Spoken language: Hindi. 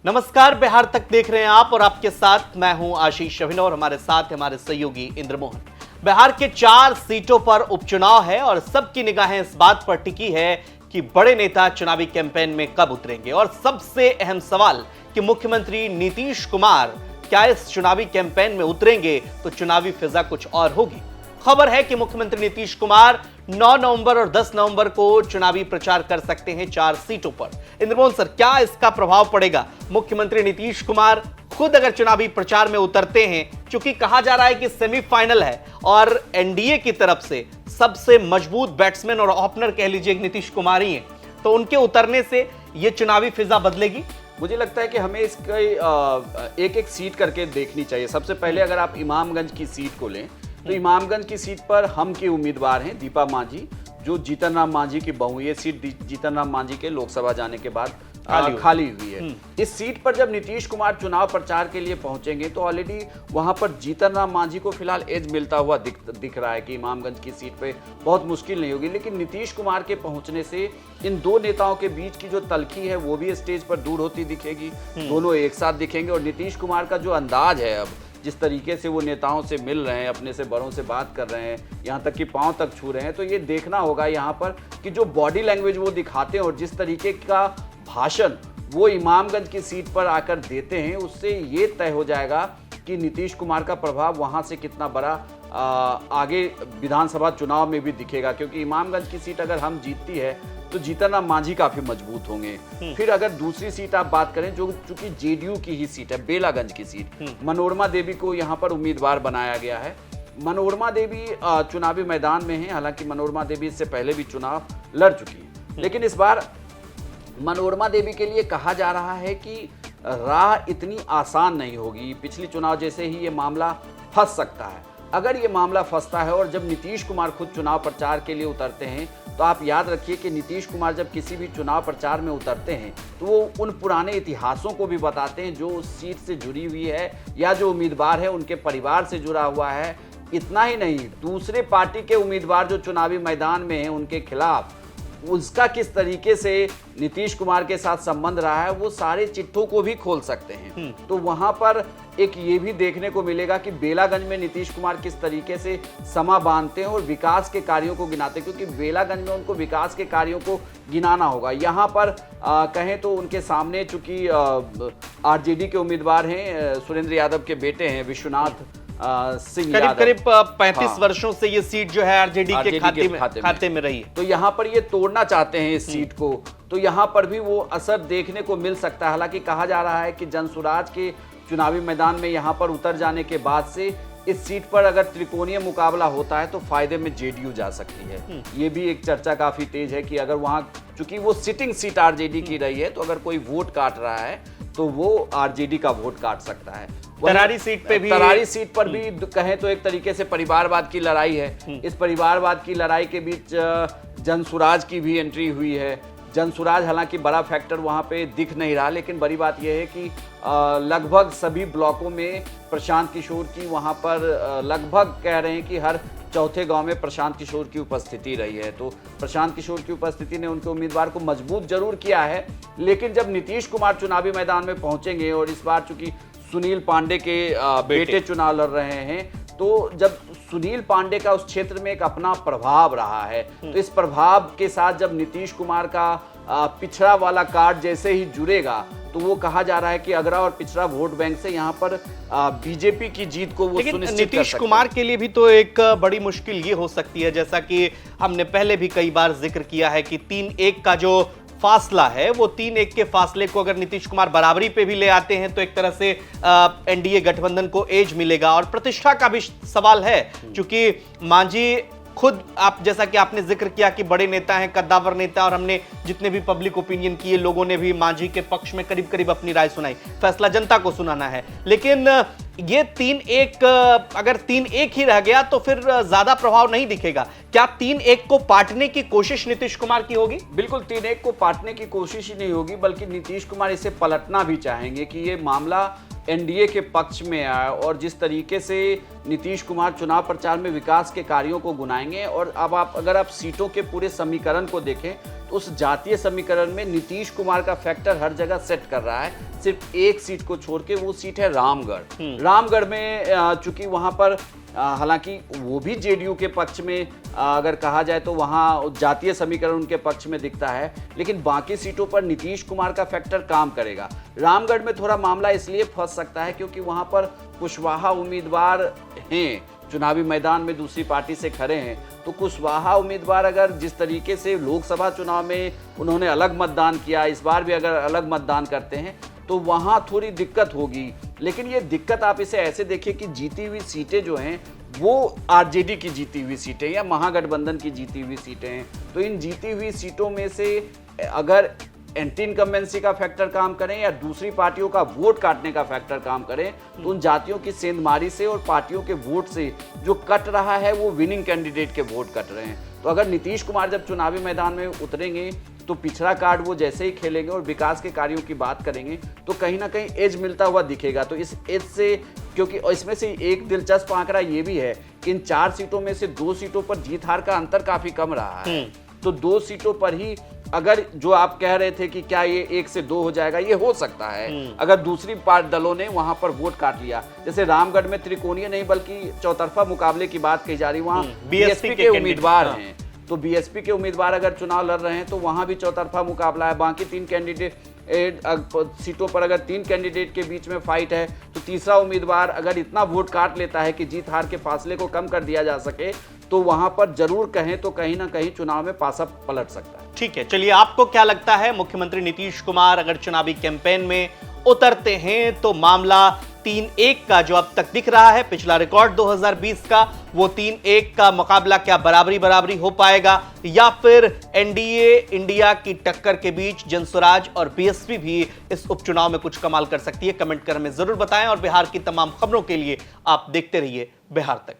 नमस्कार, बिहार तक देख रहे हैं आप और आपके साथ मैं हूं आशीष शहीन और हमारे साथ हमारे सहयोगी इंद्रमोहन। बिहार के 4 सीटों पर उपचुनाव है और सबकी निगाहें इस बात पर टिकी है कि बड़े नेता चुनावी कैंपेन में कब उतरेंगे। और सबसे अहम सवाल कि मुख्यमंत्री नीतीश कुमार क्या इस चुनावी कैंपेन में उतरेंगे तो चुनावी फिजा कुछ और होगी। खबर है कि मुख्यमंत्री नीतीश कुमार 9 नवंबर और 10 नवंबर को चुनावी प्रचार कर सकते हैं 4 सीटों पर। इंद्रमोहन सर, क्या इसका प्रभाव पड़ेगा? मुख्यमंत्री नीतीश कुमार खुद अगर चुनावी प्रचार में उतरते हैं, चूंकि कहा जा रहा है कि सेमीफाइनल है और एनडीए की तरफ से सबसे मजबूत बैट्समैन और ओपनर कह लीजिए नीतीश कुमार ही हैं, तो उनके उतरने से यह चुनावी फिजा बदलेगी। मुझे लगता है कि हमें इसका एक एक सीट करके देखनी चाहिए। सबसे पहले अगर आप इमामगंज की सीट को लें तो इमामगंज की सीट पर हम के उम्मीदवार हैं दीपा मांझी, जो जीतन राम मांझी की बहू। ये सीट जीतन राम मांझी के लोकसभा जाने के बाद खाली हुई है। इस सीट पर जब नीतीश कुमार चुनाव प्रचार के लिए पहुंचेंगे तो ऑलरेडी वहां पर जीतन राम मांझी को फिलहाल एज मिलता हुआ दिख रहा है कि इमामगंज की सीट पे बहुत मुश्किल नहीं होगी। लेकिन नीतीश कुमार के पहुंचने से इन दो नेताओं के बीच की जो तलखी है वो भी स्टेज पर दूर होती दिखेगी। दोनों एक साथ दिखेंगे और नीतीश कुमार का जो अंदाज है, अब जिस तरीके से वो नेताओं से मिल रहे हैं, अपने से बड़ों से बात कर रहे हैं, यहाँ तक कि पांव तक छू रहे हैं, तो ये देखना होगा यहाँ पर कि जो बॉडी लैंग्वेज वो दिखाते हैं और जिस तरीके का भाषण वो इमामगंज की सीट पर आकर देते हैं, उससे ये तय हो जाएगा कि नीतीश कुमार का प्रभाव वहाँ से कितना बड़ा आगे विधानसभा चुनाव में भी दिखेगा। क्योंकि इमामगंज की सीट अगर हम जीतती है तो जीतन राम मांझी काफी मजबूत होंगे। फिर अगर दूसरी सीट आप बात करें, जो चूंकि जेडीयू की ही सीट है, बेलागंज की सीट, मनोरमा देवी को यहाँ पर उम्मीदवार बनाया गया है। मनोरमा देवी चुनावी मैदान में है। हालांकि मनोरमा देवी इससे पहले भी चुनाव लड़ चुकी है, लेकिन इस बार मनोरमा देवी के लिए कहा जा रहा है कि राह इतनी आसान नहीं होगी। पिछली चुनाव जैसे ही ये मामला फंस सकता है। अगर ये मामला फंसता है और जब नीतीश कुमार खुद चुनाव प्रचार के लिए उतरते हैं, तो आप याद रखिए कि नीतीश कुमार जब किसी भी चुनाव प्रचार में उतरते हैं तो वो उन पुराने इतिहासों को भी बताते हैं जो उस सीट से जुड़ी हुई है या जो उम्मीदवार है उनके परिवार से जुड़ा हुआ है। इतना ही नहीं, दूसरे पार्टी के उम्मीदवार जो चुनावी मैदान में हैं उनके खिलाफ उसका किस तरीके से नीतीश कुमार के साथ संबंध रहा है, वो सारे चिट्ठों को भी खोल सकते हैं। तो वहां पर एक ये भी देखने को मिलेगा कि बेलागंज में नीतीश कुमार किस तरीके से समा बांधते हैं और विकास के कार्यों को गिनाते हैं, क्योंकि बेलागंज में उनको विकास के कार्यों को गिनाना होगा। यहाँ पर कहें तो उनके सामने चूंकि आरजेडी के उम्मीदवार हैं, सुरेंद्र यादव के बेटे हैं विश्वनाथ सिंह, करीब 35 वर्षों से ये सीट जो है आरजेडी के खाते में रही है। तो यहाँ पर ये तोड़ना चाहते हैं इस सीट को, तो यहाँ पर भी वो असर देखने को मिल सकता है। हालांकि कहा जा रहा है कि जनसुराज के चुनावी मैदान में यहाँ पर उतर जाने के बाद से इस सीट पर अगर त्रिकोणीय मुकाबला होता है तो फायदे में जेडीयू जा सकती है। ये भी एक चर्चा काफी तेज है कि अगर वहाँ, चूंकि वो सिटिंग सीट आरजेडी की रही है, तो अगर कोई वोट काट रहा है तो वो आरजेडी का वोट काट सकता है। तरारी सीट पे भी, तरारी सीट पर भी कहें तो एक तरीके से परिवारवाद की लड़ाई है। इस परिवारवाद की लड़ाई के बीच जनसुराज की भी एंट्री हुई है। जनसुराज हालांकि बड़ा फैक्टर वहां पे दिख नहीं रहा, लेकिन बड़ी बात यह है कि लगभग सभी ब्लॉकों में प्रशांत किशोर की वहां पर लगभग कह रहे हैं कि हर चौथे गांव में प्रशांत किशोर की उपस्थिति रही है। तो प्रशांत किशोर की उपस्थिति ने उनके उम्मीदवार को मजबूत जरूर किया है। लेकिन जब नीतीश कुमार चुनावी मैदान में पहुंचेंगे और इस बार चूंकि सुनील पांडे के बेटे चुनाव लड़ रहे हैं, तो जब सुनील पांडे का उस क्षेत्र में एक अपना प्रभाव रहा है, तो इस प्रभाव के साथ जब नीतीश कुमार का पिछड़ा वाला कार्ड जैसे ही जुड़ेगा, तो वो कहा जा रहा है कि अगरा और पिछड़ा वोट बैंक से यहाँ पर बीजेपी की जीत को वो सुनिश्चित कर सकते हैं। नीतीश कुमार के लिए भी तो एक बड़ी मुश्किल ये हो सकती है, जैसा कि हमने पहले भी कई बार जिक्र किया है कि 3-1 का जो फासला है, वो 3-1 के फासले को अगर नीतीश कुमार बराबरी पे भी ले आते हैं तो एक तरह से एनडीए गठबंधन को एज मिलेगा। और प्रतिष्ठा का भी सवाल है, क्योंकि मांझी खुद, आप जैसा कि आपने जिक्र किया कि बड़े नेता हैं, कद्दावर नेता, और हमने जितने भी पब्लिक ओपिनियन किए, लोगों ने भी मांझी के पक्ष में करीब करीब अपनी राय सुनाई। फैसला जनता को सुनाना है। लेकिन ये 3-1 अगर 3-1 ही रह गया तो फिर ज्यादा प्रभाव नहीं दिखेगा। क्या 3-1 को पाटने की कोशिश नीतीश कुमार की होगी? बिल्कुल 3-1 को पाटने की कोशिश ही नहीं होगी, बल्कि नीतीश कुमार इसे पलटना भी चाहेंगे कि ये मामला एनडीए के पक्ष में आए और जिस तरीके से नीतीश कुमार चुनाव प्रचार में विकास के कार्यों को गुनाएंगे। और अब अगर आप सीटों के पूरे समीकरण को देखें तो उस जातीय समीकरण में नीतीश कुमार का फैक्टर हर जगह सेट कर रहा है। सिर्फ एक सीट को छोड़ के, वो सीट है रामगढ़। रामगढ़ में चूंकि वहां पर हालांकि वो भी जेडीयू के पक्ष में अगर कहा जाए तो वहां जातीय समीकरण उनके पक्ष में दिखता है, लेकिन बाकी सीटों पर नीतीश कुमार का फैक्टर काम करेगा। रामगढ़ में थोड़ा मामला इसलिए फंस सकता है क्योंकि वहां पर कुशवाहा उम्मीदवार हैं, चुनावी मैदान में दूसरी पार्टी से खड़े हैं। तो कुशवाहा उम्मीदवार अगर जिस तरीके से लोकसभा चुनाव में उन्होंने अलग मतदान किया, इस बार भी अगर अलग मतदान करते हैं तो वहां थोड़ी दिक्कत होगी। लेकिन ये दिक्कत आप इसे ऐसे देखिए कि जीती हुई सीटें जो हैं वो आरजेडी की जीती हुई सीटें या महागठबंधन की जीती हुई सीटें हैं। तो इन जीती हुई सीटों में से अगर एंटी इनकम्बेंसी का फैक्टर काम करें या दूसरी पार्टियों का वोट काटने का फैक्टर काम करें तो उन जातियों की सेंधमारी से और पार्टियों के वोट से जो कट रहा है वो विनिंग कैंडिडेट के वोट कट रहे हैं। तो अगर नीतीश कुमार जब चुनावी मैदान में उतरेंगे तो पिछड़ा कार्ड वो जैसे ही खेलेंगे और विकास के कार्यों की बात करेंगे तो कहीं ना कहीं एज मिलता हुआ दिखेगा। तो इस एज से, क्योंकि इसमें से एक दिलचस्प आंकड़ा ये भी है कि इन 4 सीटों में से 2 सीटों पर जीत हार का अंतर काफी कम रहा है। तो 2 सीटों पर ही अगर जो आप कह रहे थे कि क्या ये 1 से 2 हो जाएगा, ये हो सकता है अगर दूसरी दलों ने वहां पर वोट काट लिया। जैसे रामगढ़ में त्रिकोणीय नहीं बल्कि चौतरफा मुकाबले की बात कही जा रही, वहां बीएसपी के उम्मीदवार हैं। तो बीएसपी के उम्मीदवार अगर चुनाव लड़ रहे हैं तो वहां भी चौतरफा मुकाबला है। बाकी 3 कैंडिडेट सीटों पर अगर 3 कैंडिडेट के बीच में फाइट है तो तीसरा उम्मीदवार अगर इतना वोट काट लेता है कि जीत हार के फासले को कम कर दिया जा सके तो वहां पर जरूर कहें तो कहीं ना कहीं चुनाव में पासा पलट सकता है। ठीक है, चलिए आपको क्या लगता है, मुख्यमंत्री नीतीश कुमार अगर चुनावी कैंपेन में उतरते हैं तो मामला 3-1 का जो अब तक दिख रहा है, पिछला रिकॉर्ड 2020 का, वो 3-1 का मुकाबला क्या बराबरी हो पाएगा या फिर एनडीए इंडिया की टक्कर के बीच जनसुराज और बीएसपी भी इस उपचुनाव में कुछ कमाल कर सकती है? कमेंट कर हमें जरूर बताएं और बिहार की तमाम खबरों के लिए आप देखते रहिए बिहार तक।